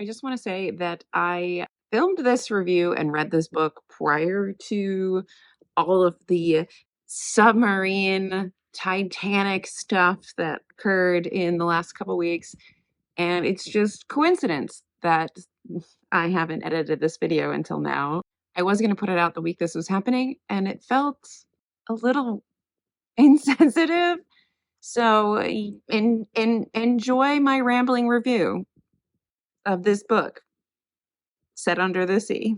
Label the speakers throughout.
Speaker 1: I just want to say that I filmed this review and read this book prior to all of the submarine Titanic stuff that occurred in the last couple weeks. And it's just coincidence that I haven't edited this video until now. I was going to put it out the week this was happening, and it felt a little insensitive. So, enjoy my rambling review of this book set under the sea.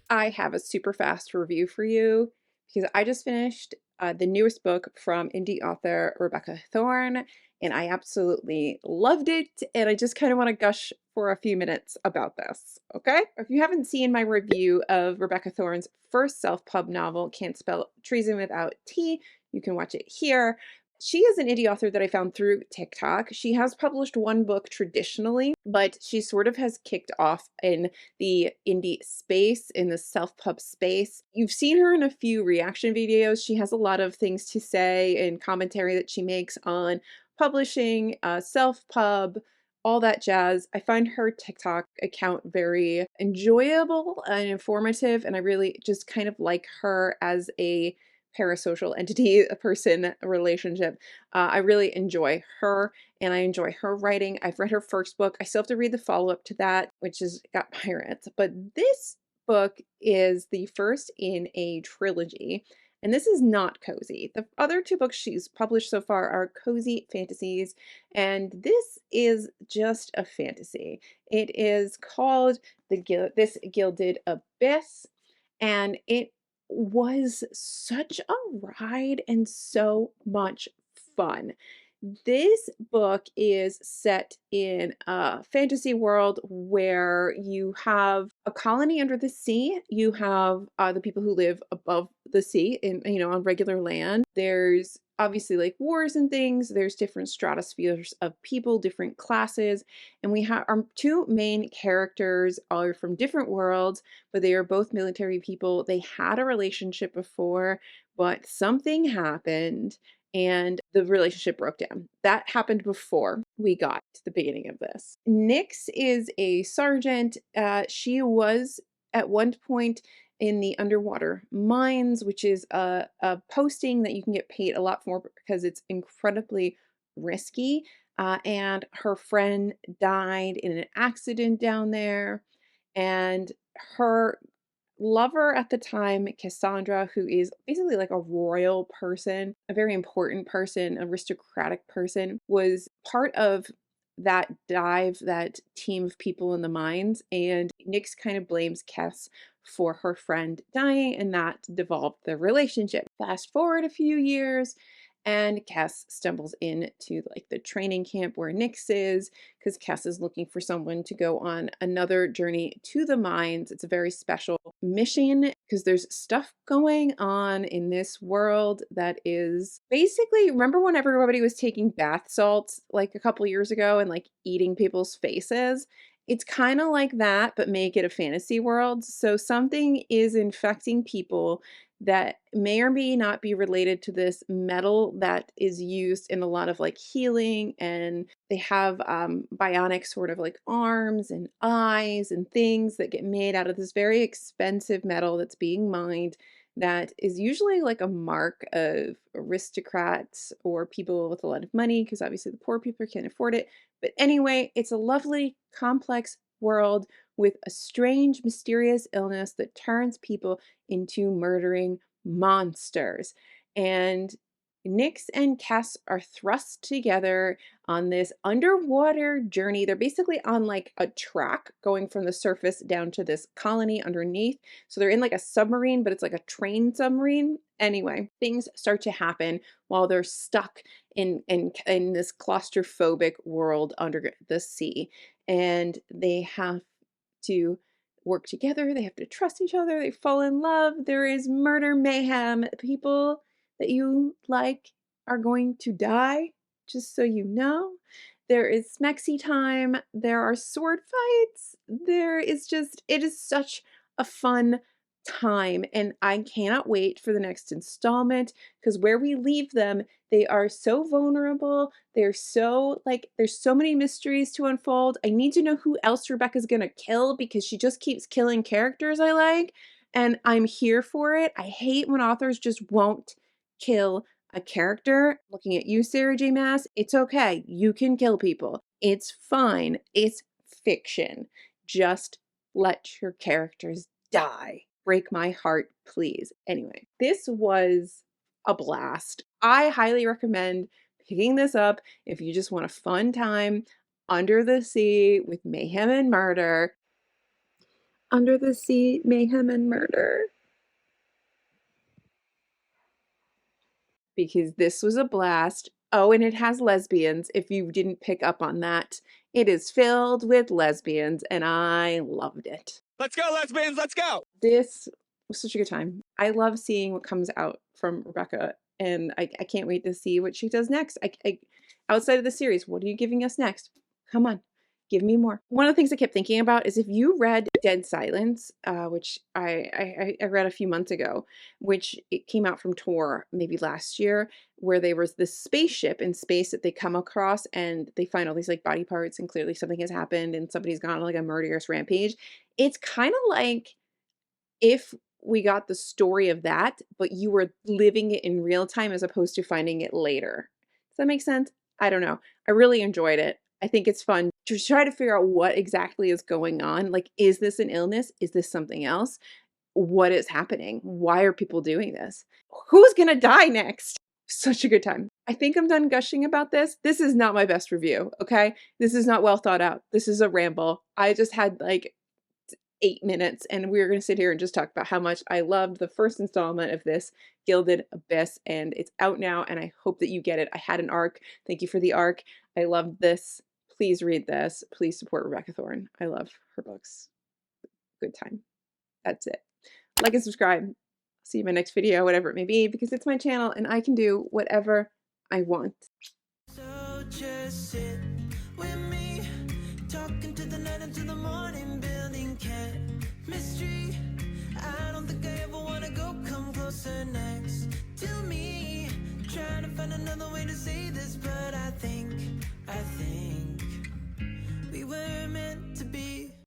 Speaker 1: I have a super fast review for you because I just finished the newest book from indie author Rebecca Thorne, and I absolutely loved it. And I just kind of want to gush for a few minutes about this. Okay? If you haven't seen my review of Rebecca Thorne's first self-pub novel, Can't Spell Treason Without T, you can watch it here. She is an indie author that I found through TikTok. She has published one book traditionally, but she sort of has kicked off in the indie space, in the self-pub space. You've seen her in a few reaction videos. She has a lot of things to say and commentary that she makes on publishing, self-pub, all that jazz. I find her TikTok account very enjoyable and informative, and I really just kind of like her as a parasocial entity, a person, a relationship. I really enjoy her and I enjoy her writing. I've read her first book. I still have to read the follow-up to that, which has got pirates. But this book is the first in a trilogy. And this is not cozy. The other two books she's published so far are cozy fantasies, and this is just a fantasy. It is called This Gilded Abyss, and it was such a ride and so much fun. This book is set in a fantasy world where you have a colony under the sea. You have the people who live above the sea in, on regular land. There's obviously like wars and things. There's different stratospheres of people, different classes. And we have our two main characters are from different worlds, but they are both military people. They had a relationship before, but something happened and the relationship broke down. That happened before we got to the beginning of this. Nyx is a sergeant. She was at one point in the underwater mines, which is a posting that you can get paid a lot for because it's incredibly risky. And her friend died in an accident down there. And her lover at the time, Cassandra, who is basically like a royal person, a very important person, aristocratic person, was part of that dive, that team of people in the mines. And Nyx kind of blames Cass for her friend dying, and that devolved the relationship. Fast forward a few years, and Cass stumbles into like the training camp where Nyx is, because Cass is looking for someone to go on another journey to the mines. It's a very special mission because there's stuff going on in this world that is basically, remember when everybody was taking bath salts like a couple years ago and like eating people's faces? It's kind of like that, but make it a fantasy world. So something is infecting people that may or may not be related to this metal that is used in a lot of like healing, and they have bionic sort of like arms and eyes and things that get made out of this very expensive metal that's being mined, that is usually like a mark of aristocrats or people with a lot of money, because obviously the poor people can't afford it. But anyway, it's a lovely complex world with a strange mysterious illness that turns people into murdering monsters. And Nyx and Cass are thrust together on this underwater journey. They're basically on like a track going from the surface down to this colony underneath. So they're in like a submarine, but it's like a train submarine. Anyway, things start to happen while they're stuck in this claustrophobic world under the sea. And they have to work together. They have to trust each other. They fall in love. There is murder, mayhem. People that you like are going to die, just so you know. There is smexy time. There are sword fights. There is just, it is such a fun time, and I cannot wait for the next installment because where we leave them, they are so vulnerable. They're so like there's so many mysteries to unfold. I need to know who else Rebecca's gonna kill because she just keeps killing characters I like, and I'm here for it. I hate when authors just won't kill a character. Looking at you, Sarah J. Maas, it's okay. You can kill people. It's fine. It's fiction. Just let your characters die. Break my heart, please. Anyway, this was a blast. I highly recommend picking this up if you just want a fun time under the sea with mayhem and murder. Under the sea, mayhem and murder. Because this was a blast. Oh, and it has lesbians, if you didn't pick up on that. It is filled with lesbians, and I loved it.
Speaker 2: Let's go, lesbians, let's go!
Speaker 1: This was such a good time. I love seeing what comes out from Rebecca, and I can't wait to see what she does next. Outside of the series, what are you giving us next? Come on, give me more. One of the things I kept thinking about is if you read Dead Silence, which I read a few months ago, which it came out from Tor maybe last year, where there was this spaceship in space that they come across and they find all these like body parts and clearly something has happened and somebody's gone on like a murderous rampage. It's kind of like if we got the story of that, but you were living it in real time as opposed to finding it later. Does that make sense? I don't know. I really enjoyed it. I think it's fun to try to figure out what exactly is going on. Like, is this an illness? Is this something else? What is happening? Why are people doing this? Who's going to die next? Such a good time. I think I'm done gushing about this. This is not my best review, okay? This is not well thought out. This is a ramble. I just had like 8 minutes and we're going to sit here and just talk about how much I loved the first installment of this Gilded Abyss, and it's out now and I hope that you get it. I had an arc. Thank you for the arc. I loved this. Please read this. Please support Rebecca Thorne. I love her books. Good time. That's it. Like and subscribe. See you in my next video, whatever it may be, because it's my channel and I can do whatever I want.
Speaker 3: So just sit with me, talking to the night until the morning, building chemistry. I don't think I ever wanna go come closer next to me. Trying to find another way to say this, but I think